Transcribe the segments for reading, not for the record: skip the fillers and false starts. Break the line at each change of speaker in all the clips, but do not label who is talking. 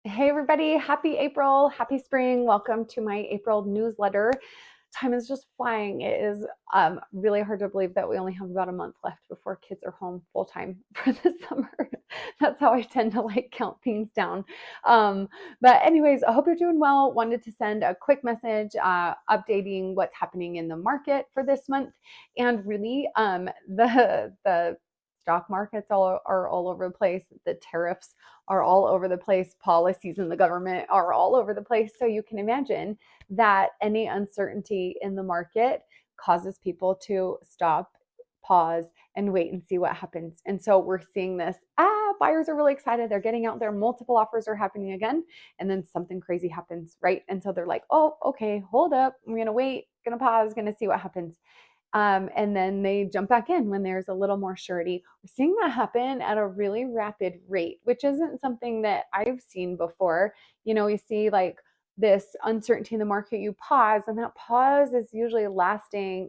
Hey everybody, happy April, happy spring. Welcome to my April newsletter. Time is just flying. It is really hard to believe that we only have about a month left before kids are home full time for the summer. That's how I tend to like count things down. But anyways, I hope you're doing well. Wanted to send a quick message updating what's happening in the market for this month, and really the stock markets are all over the place. The tariffs are all over the place. Policies in the government are all over the place. So you can imagine that any uncertainty in the market causes people to stop, pause, and wait and see what happens. And so we're seeing this. Buyers are really excited. They're getting out there. Multiple offers are happening again. And then something crazy happens, right? And so they're like, oh, okay, hold up. I'm going to wait, going to pause, going to see what happens. And then they jump back in when there's a little more surety. We're seeing that happen at a really rapid rate, which isn't something that I've seen before. You know, we see like this uncertainty in the market, you pause, and that pause is usually lasting,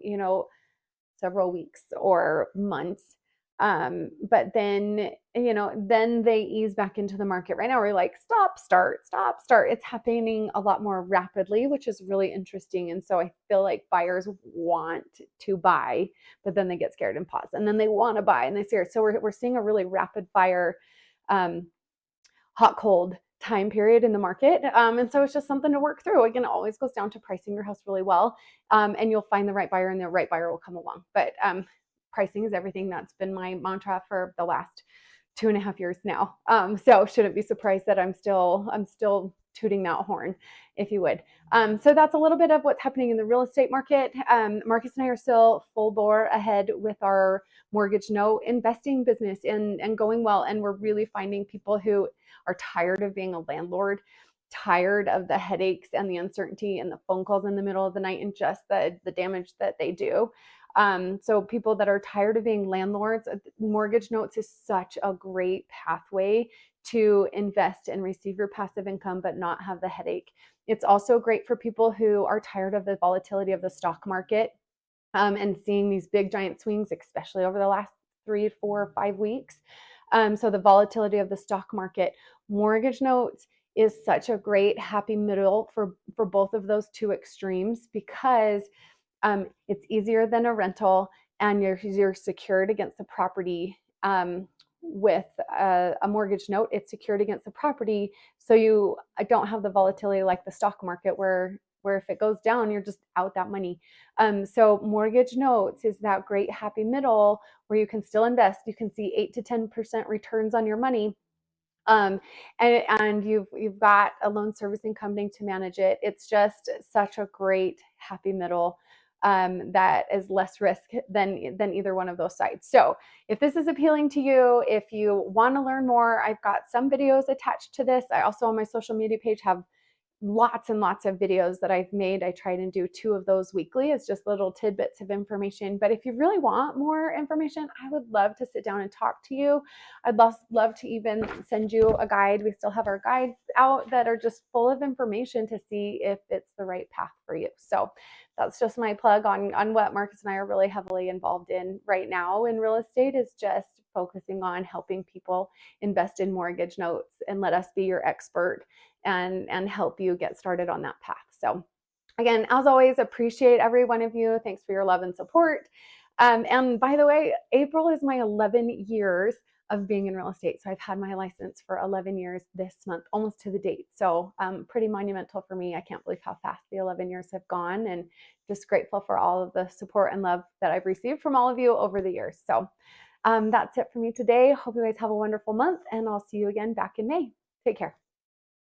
several weeks or months. But then, then they ease back into the market. Right now, we're like, stop, start, stop, start. It's happening a lot more rapidly, which is really interesting. And so I feel like buyers want to buy, but then they get scared and pause. And then they want to buy and they see it. So we're seeing a really rapid fire, hot, cold time period in the market. And so it's just something to work through. Again, it always goes down to pricing your house really well. And you'll find the right buyer and the right buyer will come along. But pricing is everything. That's been my mantra for the last 2.5 years now. So shouldn't be surprised that I'm still tooting that horn, if you would. So that's a little bit of what's happening in the real estate market. Marcus and I are still full bore ahead with our mortgage note investing business and going well. And we're really finding people who are tired of being a landlord, tired of the headaches and the uncertainty and the phone calls in the middle of the night and just the damage that they do. So people that are tired of being landlords, mortgage notes is such a great pathway to invest and receive your passive income, but not have the headache. It's also great for people who are tired of the volatility of the stock market and seeing these big giant swings, especially over the last 3, 4, 5 weeks. So the volatility of the stock market, mortgage notes is such a great happy middle for both of those two extremes, because it's easier than a rental, and you're secured against the property. With a mortgage note, it's secured against the property, so you don't have the volatility like the stock market, where if it goes down, you're just out that money. So mortgage notes is that great happy middle where you can still invest. You can see 8 to 10% returns on your money. And you've got a loan servicing company to manage it. It's just such a great happy middle that is less risk than either one of those sides. So if this is appealing to you, if you want to learn more, I've got some videos attached to this. I also on my social media page have lots and lots of videos that I've made. I try to do 2 of those weekly. It's just little tidbits of information. But if you really want more information, I would love to sit down and talk to you. I'd love to even send you a guide. We still have our guides out that are just full of information to see if it's the right path for you. So that's just my plug on what Marcus and I are really heavily involved in right now in real estate, is just focusing on helping people invest in mortgage notes and let us be your expert and help you get started on that path. So again, as always, appreciate every one of you. Thanks for your love and support. And by the way, April is my 11 years of being in real estate. So I've had my license for 11 years this month, almost to the date. So pretty monumental for me. I can't believe how fast the 11 years have gone, and just grateful for all of the support and love that I've received from all of you over the years. So that's it for me today. Hope you guys have a wonderful month, and I'll see you again back in May. Take care.